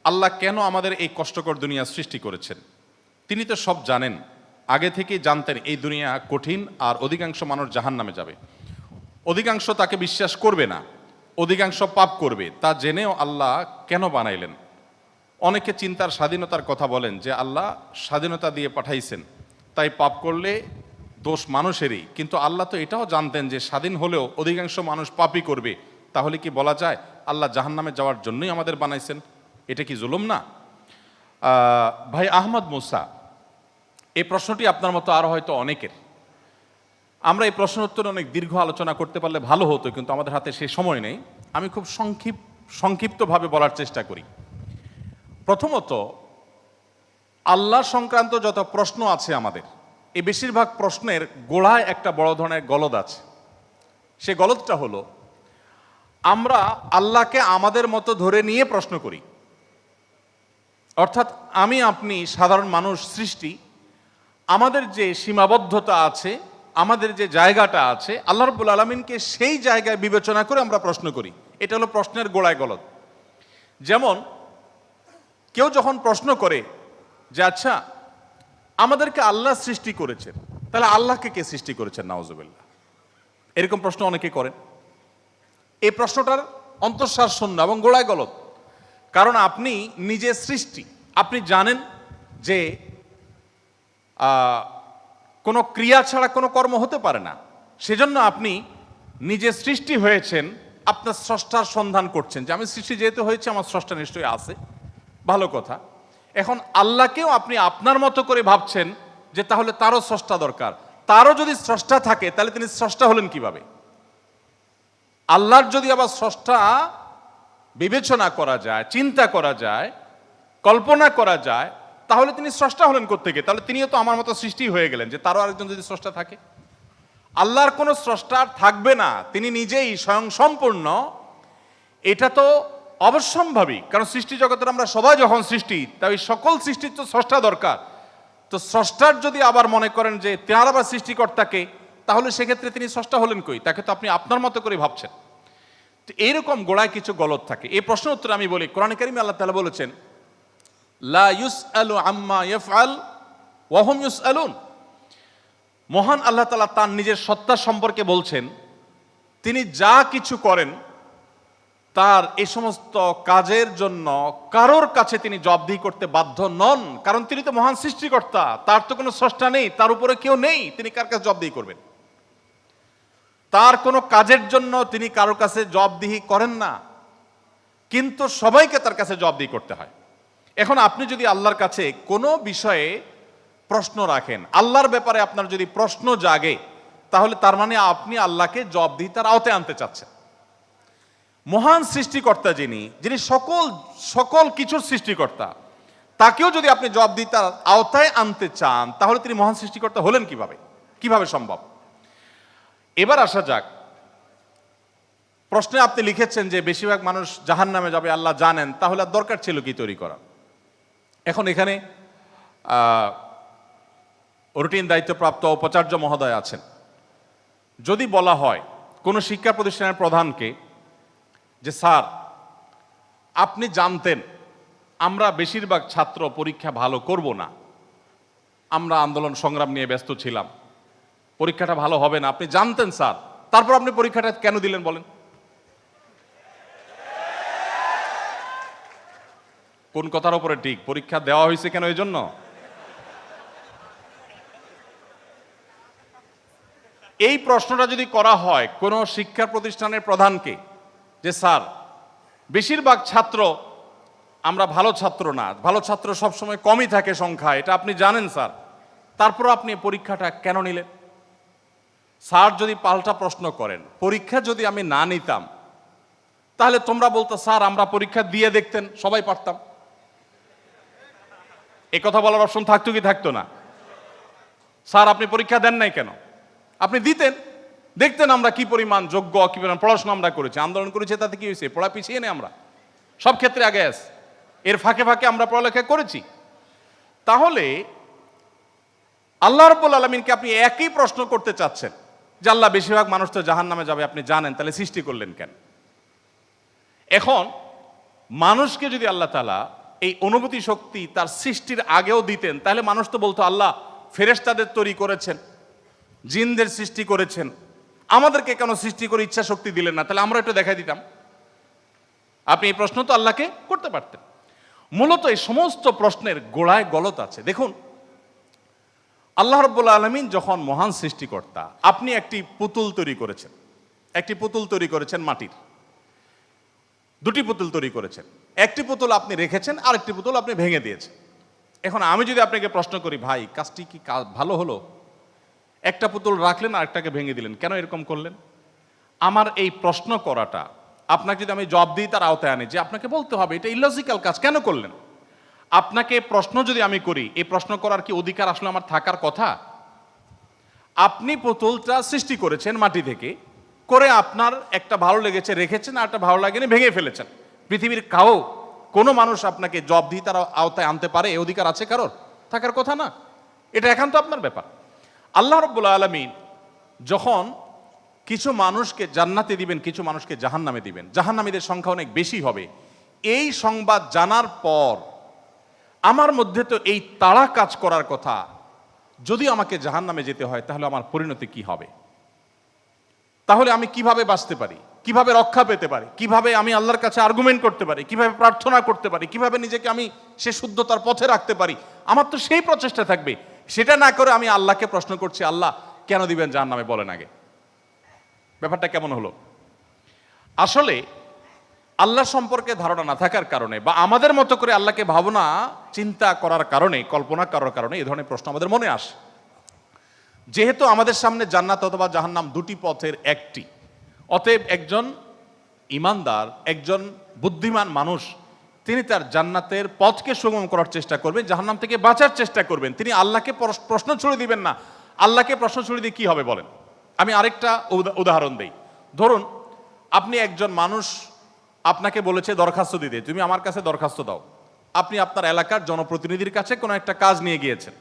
আল্লাহ কেন আমাদের এই কষ্টকর দুনিয়া সৃষ্টি করেছেন? তিনি তো সব জানেন, আগে থেকেই জানতেন এই দুনিয়া কঠিন, আর অধিকাংশ মানুষ জাহান্নামে যাবে, অধিকাংশ তাকে বিশ্বাস করবে না, অধিকাংশ পাপ করবে। তা জেনেও আল্লাহ কেন বানাইলেন? অনেকে চিন্তার স্বাধীনতার কথা বলেন যে আল্লাহ স্বাধীনতা দিয়ে পাঠাইছেন, তাই পাপ করলে দোষ মানুষেরই। কিন্তু আল্লাহ তো এটাও জানতেন যে স্বাধীন হলেও অধিকাংশ মানুষ পাপই করবে। তাহলে কি বলা যায় আল্লাহ জাহান্নামে যাওয়ার জন্যই আমাদের বানাইছেন? এটা কি জুলুম না? ভাই আহমদ মুসা, এই প্রশ্নটি আপনার মতো আরও হয়তো অনেকের। আমরা এই প্রশ্ন উত্তরে অনেক দীর্ঘ আলোচনা করতে পারলে ভালো হতো, কিন্তু আমাদের হাতে সে সময় নেই। আমি খুব সংক্ষিপ্তভাবে বলার চেষ্টা করি। প্রথমত, আল্লাহ সংক্রান্ত যত প্রশ্ন আছে আমাদের, এই বেশিরভাগ প্রশ্নের গোড়ায় একটা বড় ধরনের গলদ আছে। সে গলদটা হলো, আমরা আল্লাহকে আমাদের মতো ধরে নিয়ে প্রশ্ন করি। অর্থাৎ আমি আপনি সাধারণ মানুষ সৃষ্টি, আমাদের যে সীমাবদ্ধতা আছে, আমাদের যে জায়গাটা আছে, আল্লাহ রাব্বুল আলামিনকে সেই জায়গায় বিবেচনা করে আমরা প্রশ্ন করি। এটা হলো প্রশ্নের গোড়ায় গলদ। যেমন কেউ যখন প্রশ্ন করে যে আচ্ছা, আমাদেরকে আল্লাহ সৃষ্টি করেছেন, তাহলে আল্লাহকে কে সৃষ্টি করেছেন? নাউজুবিল্লাহ, এরকম প্রশ্ন অনেকে করেন। এই প্রশ্নটার অন্তঃসার শূন্য এবং গোড়ায় গলদ। কারণ আপনি নিজে সৃষ্টি, আপনি জানেন যে কোনো ক্রিয়া ছাড়া কোনো কর্ম হতে পারে না। সেজন্য আপনি নিজে সৃষ্টি হয়েছেন, আপনার স্রষ্টার সন্ধান করছেন যে আমি সৃষ্টি যেহেতু হয়েছে, আমার স্রষ্টা নিশ্চয়ই আছে। ভালো কথা। এখন আল্লাহকেও আপনি আপনার মতো করে ভাবছেন যে তাহলে তারও স্রষ্টা দরকার। তারও যদি স্রষ্টা থাকে তাহলে তিনি স্রষ্টা হলেন কিভাবে? আল্লাহর যদি আবার স্রষ্টা বিবেচনা করা যায়, চিন্তা করা যায়, কল্পনা করা যায়, তাহলে তিনি স্রষ্টা হলেন কোত্থেকে? তাহলে তিনিও তো আমার মতো সৃষ্টি হয়ে গেলেন, যে তারও আরেকজন যদি স্রষ্টা থাকে। আল্লাহর কোনো স্রষ্টা থাকবে না, তিনি নিজেই স্বয়ং সম্পূর্ণ। এটা তো অবশ্যম্ভাবী, কারণ সৃষ্টি জগতের আমরা সবাই যখন সৃষ্টি, তাই সকল সৃষ্টির তো স্রষ্টা দরকার। তো স্রষ্টার যদি আবার মনে করেন যে তার আবার সৃষ্টিকর্তাকে, তাহলে সেক্ষেত্রে তিনি স্রষ্টা হলেন কই? তাকে তো আপনি আপনার মতো করে ভাবছেন। তো এইরকম গোড়ায় কিছু গলদ থাকে। এই প্রশ্ন উত্তরে আমি বলি, কোরআনে কারিমে আল্লাহ তাআলা বলেছেন, লা ইউসআলু আম্মা ইয়াফআল ওয়া হুম ইউসআলুন। মহান আল্লাহ তাআলা তার নিজের সত্তা সম্পর্কে বলছেন, তিনি যা কিছু করেন তার এই সমস্ত কাজের জন্য কারোর কাছে তিনি জবাবদিহি করতে বাধ্য নন। কারণ তিনি তো মহান সৃষ্টিকর্তা, তার তো কোনো স্রষ্টা নেই, তার উপরে কেউ নেই, তিনি কার কাছে জবাবদিহি করবেন? তার কোনো কাজের জন্য তিনি কারোর কাছে জবাবদিহি করেন না, কিন্তু সবাইকে তার কাছে জবাবদিহি করতে হয়। এখন আপনি যদি আল্লাহর কাছে কোনো বিষয়ে প্রশ্ন রাখেন, আল্লাহর ব্যাপারে আপনার যদি প্রশ্ন জাগে, তাহলে তার মানে আপনি আল্লাহকে জবাবদিহিতার আওতায় আনতে চাচ্ছেন। মহান সৃষ্টিকর্তা যিনি সকল কিছুর সৃষ্টিকর্তা, তাকেও যদি আপনি জবাবদিহিতার আওতায় আনতে চান, তাহলে তিনি মহান সৃষ্টিকর্তা হলেন কিভাবে সম্ভব? এবার আসা যাক, প্রশ্নে আপনি লিখেছেন যে বেশিরভাগ মানুষ জাহান্নামে যাবে, আল্লাহ জানেন, তাহলে আর দরকার ছিল কি তৈরি করা? এখন এখানে রুটিন দায়িত্বপ্রাপ্ত উপাচার্য মহোদয় আছেন। যদি বলা হয় কোনো শিক্ষা প্রতিষ্ঠানের প্রধানকে যে স্যার, আপনি জানতেন আমরা বেশিরভাগ ছাত্র পরীক্ষা ভালো করব না, আমরা আন্দোলন সংগ্রাম নিয়ে ব্যস্ত ছিলাম, পরীক্ষাটা ভালো হবে না, আপনি জানতেন স্যার, তারপর আপনি পরীক্ষাটা কেন দিলেন বলেন? কোন কথার উপরে ঠিক? পরীক্ষা দেওয়া হয়েছে কেন এই জন্য? এই প্রশ্নটা যদি করা হয় কোন শিক্ষা প্রতিষ্ঠানের প্রধানকে যে স্যার, বেশিরভাগ ছাত্র আমরা ভালো ছাত্র না, ভালো ছাত্র সবসময় কমই থাকে সংখ্যা, এটা আপনি জানেন স্যার, তারপর আপনি পরীক্ষাটা কেন নিলেন? স্যার যদি পাল্টা প্রশ্ন করেন, পরীক্ষা যদি আমি না নিতাম, তাহলে তোমরা বলতো স্যার আমরা পরীক্ষা দিয়ে দেখতেন, সবাই পারতাম। এ কথা বলার অপশন থাকতো কি থাকতো না? স্যার আপনি পরীক্ষা দেন নাই কেন? আপনি দিতেন, দেখতেন আমরা কি পরিমাণ যোগ্য, কি পরিমাণ পড়াশোনা আমরা করেছি, আন্দোলন করেছি, তাতে কি হয়েছে? পড়া পিছিয়ে নেই আমরা, সব ক্ষেত্রে আগে আছি, এর ফাঁকে ফাঁকে আমরা পড়ালেখা করেছি। তাহলে আল্লাহ রাব্বুল আলামিনকে আপনি একই প্রশ্ন করতে চাচ্ছেন যে আল্লাহ বেশিরভাগ মানুষ তো জাহান্নামে যাবে, আপনি জানেন, তাহলে সৃষ্টি করলেন কেন? এখন মানুষকে যদি আল্লাহ তাআলা এই অনুভূতি শক্তি তার সৃষ্টির আগেও দিতেন, তাহলে মানুষ তো বলতো আল্লাহ ফেরেশতাদের তৈরি করেছেন, জিনদের সৃষ্টি করেছেন, আমাদেরকে কেন সৃষ্টি করে ইচ্ছা শক্তি দিলেন না? তাহলে আমরা একটু দেখাই দিতাম। আপনি এই প্রশ্ন তো আল্লাহকে করতে পারতেন। মূলত এই সমস্ত প্রশ্নের গোড়ায় গলত আছে। দেখুন, আল্লাহ রাব্বুল আলামিন যখন মহান সৃষ্টিকর্তা, আপনি একটি পুতুল তৈরি করেছেন, একটি পুতুল তৈরি করেছেন মাটির, দুটি পুতুল তৈরি করেছেন। একটি পুতুল আপনি রেখেছেন, আর একটি পুতুল আপনি ভেঙে দিয়েছেন। এখন আমি যদি আপনাকে প্রশ্ন করি, ভাই কাজটি কি ভালো হলো? একটা পুতুল রাখলেন আর একটাকে ভেঙে দিলেন, কেন এরকম করলেন? আমার এই প্রশ্ন করাটা আপনাকে যদি আমি জবাব দিই তার আওতায় আনি, যে আপনাকে বলতে হবে এটা ইলজিক্যাল কাজ, কেন করলেন? আপনাকে প্রশ্ন যদি আমি করি, এই প্রশ্ন করার কি অধিকার আসলে আমার থাকার কথা? আপনি পুতুলটা সৃষ্টি করেছেন মাটি থেকে, করে আপনার একটা ভালো লেগেছে রেখেছেন, আর একটা ভালো লাগেনি ভেঙে ফেলেছেন। পৃথিবীর কোনো মানুষ আপনাকে জবাব দিয়ে তার আওতায় আনতে পারে? এই অধিকার আছে কারোর? থাকার কথা না। এটা একান্ত আপনার ব্যাপার। আল্লাহ রাব্বুল আলামিন যখন কিছু মানুষকে জান্নাতে দিবেন, কিছু মানুষকে জাহান্নামে দিবেন, জাহান্নামীদের সংখ্যা অনেক বেশি হবে, এই সংবাদ জানার পর আমার মধ্যে তো এই তাড়া কাজ করার কথা, যদি আমাকে জাহান্নামে যেতে হয় তাহলে আমার পরিণতি কি হবে? তাহলে আমি কিভাবে বাঁচতে পারি, কিভাবে রক্ষা পেতে পারি, কিভাবে আমি আল্লাহর কাছে আর্গুমেন্ট করতে পারি, কিভাবে প্রার্থনা করতে পারি, কিভাবে নিজেকে আমি সে শুদ্ধতার পথে রাখতে পারি? আমার তো সেই প্রচেষ্টা থাকবে। সেটা না করে আমি আল্লাহকে প্রশ্ন করছি, আল্লাহ কেন দিবেন জাহান্নামে, বলেন আগে। ব্যাপারটা কেমন হলো? আসলে আল্লাহ সম্পর্কে ধারণা না থাকার কারণে, বা আমাদের মতো করে আল্লাহকে ভাবনা চিন্তা করার কারণে, কল্পনা করার কারণে এই ধরনের প্রশ্ন আমাদের মনে আসে। যেহেতু আমাদের সামনে জান্নাত অথবা জাহান্নাম দুটি পথের একটি, অতএব একজন ইমানদার, একজন বুদ্ধিমান মানুষ, তিনি তার জান্নাতের পথকে সুগম করার চেষ্টা করবেন, জাহান্নাম থেকে বাঁচার চেষ্টা করবেন। তিনি আল্লাহকে প্রশ্ন ছুড়ে দিবেন না। আল্লাহকে প্রশ্ন ছুড়ে দিয়ে কি হবে বলেন? আমি আরেকটা উদাহরণ দেই। ধরুন, আপনি একজন মানুষ, আপনাকে বলেছে দরখাস্ত দিতে, তুমি আমার কাছে দরখাস্ত দাও। আপনি আপনার এলাকার জনপ্রতিনিধির কাছে কোনো একটা কাজ নিয়ে গিয়েছেন,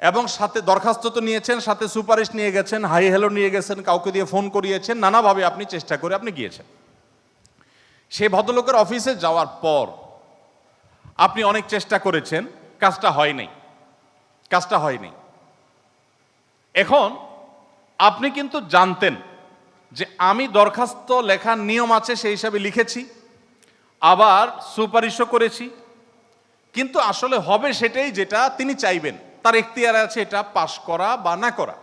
এবং সাথে দরখাস্ত তো নিয়েছেন, সাথে সুপারিশ নিয়ে গেছেন, হাই হ্যালো নিয়ে গেছেন, কাউকে দিয়ে ফোন করিয়েছেন, নানাভাবে আপনি চেষ্টা করে আপনি গিয়েছেন। সেই ভদ্রলোকের অফিসে যাওয়ার পর আপনি অনেক চেষ্টা করেছেন, কাজটা হয়নি। এখন আপনি কিন্তু জানতেন যে আমি দরখাস্ত লেখার নিয়ম আছে সেই হিসাবে লিখেছি, আবার সুপারিশও করেছি, কিন্তু আসলে হবে সেটাই যেটা তিনি চাইবেন, তার এখতিয়ার আছে এটা পাশ করা বা না করা।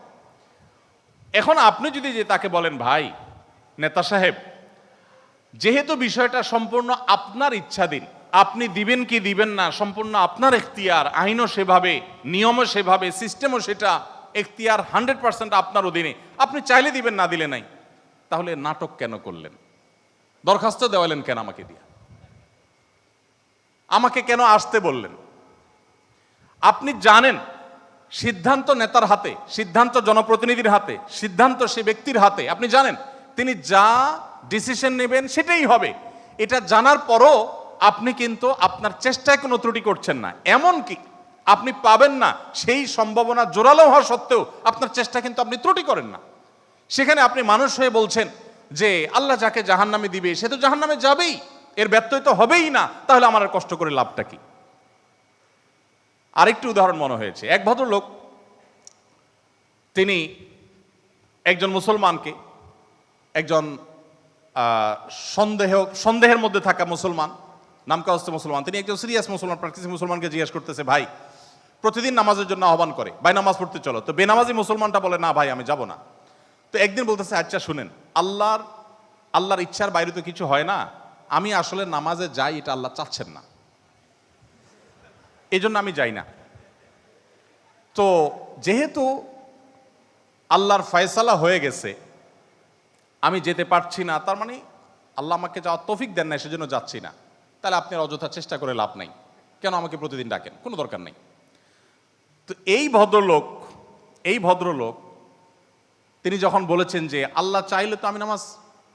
এখন আপনি যদি যে তাকে বলেন, ভাই নেতা সাহেব, যেহেতু বিষয়টা সম্পূর্ণ আপনার ইচ্ছাধীন, আপনি দিবেন কি দিবেন না সম্পূর্ণ আপনার এখতিয়ার, আইনও সেভাবে, নিয়মও সেভাবে, সিস্টেমও সেটা, এখতিয়ার 100% আপনার অধীনে, আপনি চাইলে দিবেন, না দিলে নাই, তাহলে নাটক কেন করলেন? দরখাস্ত দেওয়ালেন কেন আমাকে দিয়ে? আমাকে কেন আসতে বললেন? আপনি জানেন সিদ্ধান্ত নেতার হাতে, সিদ্ধান্ত জনপ্রতিনিধির হাতে, সিদ্ধান্ত সে ব্যক্তির হাতে। আপনি জানেন তিনি যা ডিসিশন নেবেন সেটাই হবে। এটা জানার পরও আপনি কিন্তু আপনার চেষ্টায় কোনো ত্রুটি করছেন না, এমনকি আপনি পাবেন না সেই সম্ভাবনা জোরালো হওয়া সত্ত্বেও আপনার চেষ্টা কিন্তু আপনি ত্রুটি করেন না। সেখানে আপনি মানুষ হয়ে বলছেন যে আল্লাহ যাকে জাহান্নামে দিবে সে তো জাহান্নামে যাবেই, এর ব্যত্যয় তো হবেই না, তাহলে আমার আর কষ্ট করে লাভটা কি? আরেকটি উদাহরণ মনে হয়েছে। এক ভদ্রলোক, তিনি একজন মুসলমানকে, একজন সন্দেহের মধ্যে থাকা মুসলমান, নামকাওস্তে মুসলমান, তিনি একজন সিরিয়াস মুসলমান, প্র্যাকটিসিং মুসলমানকে জিজ্ঞেস করতেছে, ভাই প্রতিদিন নামাজের জন্য আহ্বান করে, ভাই নামাজ পড়তে চলো। তো বেনামাজি মুসলমানটা বলে, না ভাই আমি যাব না। তো একদিন বলতেছে, আচ্ছা শুনেন, আল্লাহর ইচ্ছার বাইরে তো কিছু হয় না, আমি আসলে নামাজে যাই এটা আল্লাহ চাচ্ছেন না, এই জন্য আমি যাই না। তো যেহেতু আল্লাহর ফয়সালা হয়ে গেছে, আমি যেতে পারছি না, তার মানে আল্লাহ আমাকে যাওয়ার তৌফিক দেন না, সেজন্য যাচ্ছি না। তাহলে আপনি অযথা চেষ্টা করে লাভ নাই, কেন আমাকে প্রতিদিন ডাকেন, কোনো দরকার নেই। তো এই ভদ্রলোক তিনি যখন বলেছেন যে আল্লাহ চাইলে তো আমি নামাজ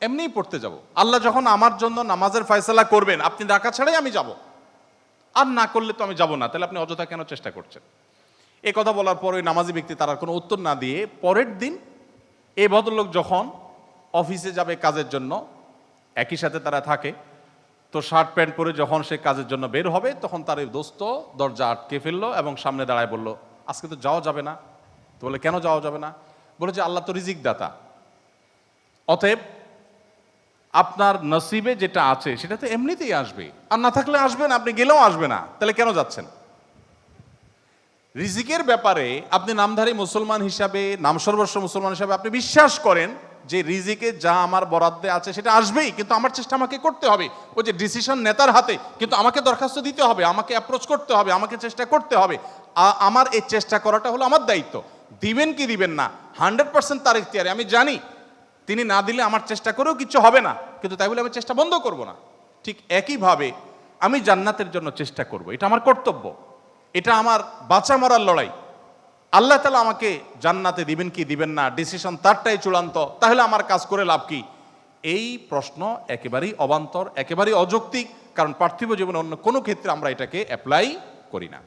এমনিই পড়তে যাব, আল্লাহ যখন আমার জন্য নামাজের ফয়সালা করবেন, আপনি ডাকা ছাড়াই আমি যাব, আর না করলে তো আমি যাব না, তাহলে আপনি অযথা কেন চেষ্টা করছেন? এই কথা বলার পর ওই নামাজি ব্যক্তি তার আর কোনো উত্তর না দিয়ে পরের দিন এই ভদ্রলোক যখন অফিসে যাবে কাজের জন্য, একই সাথে তারা থাকে, তো তো শার্ট প্যান্ট পরে যখন সে কাজের জন্য বের হবে, তখন তার এই দোস্ত দরজা আটকে ফেললো এবং সামনে দাঁড়ায় বলল, আজকে তো যাওয়া যাবে না। তো বলে, কেন যাওয়া যাবে না? বলে যে আল্লাহ তো রিজিক দাতা, অতএব আপনার নসিবে যেটা আছে সেটা তো এমনিতেই আসবে, আর না থাকলে আসবে না, আপনি গেলেও আসবে না, তাহলে কেন যাচ্ছেন? রিজিকের ব্যাপারে আপনি নামধারী মুসলমান হিসাবে, নামসর্বস্ব মুসলমান হিসাবে আপনি বিশ্বাস করেন যে রিজিকে যা আমার বরাদ্দে আছে সেটা আসবেই, কিন্তু আমার চেষ্টা আমাকে করতে হবে। ওই যে ডিসিশন নেতার হাতে, কিন্তু আমাকে দরখাস্ত দিতে হবে, আমাকে অ্যাপ্রোচ করতে হবে, আমাকে চেষ্টা করতে হবে। আমার এই চেষ্টা করাটা হলো আমার দায়িত্ব। দিবেন কি দিবেন না 100% তার ইখতিয়ারে। আমি জানি তিনি না দিলে আমার চেষ্টা করেও কিছু হবে না, কিন্তু তাই বলে আমি চেষ্টা বন্ধ করব না। ঠিক একইভাবে আমি জান্নাতের জন্য চেষ্টা করব, এটা আমার কর্তব্য, এটা আমার বাঁচা মরার লড়াই। আল্লাহ তাআলা আমাকে জান্নাতে দিবেন কি দিবেন না ডিসিশন তারটাই চূড়ান্ত, তাহলে আমার কাজ করে লাভ কি? এই প্রশ্ন একেবারেই অবান্তর, একেবারেই অযৌক্তিক, কারণ পার্থিব জীবনে অন্য কোনো ক্ষেত্রে আমরা এটাকে অ্যাপ্লাই করি না।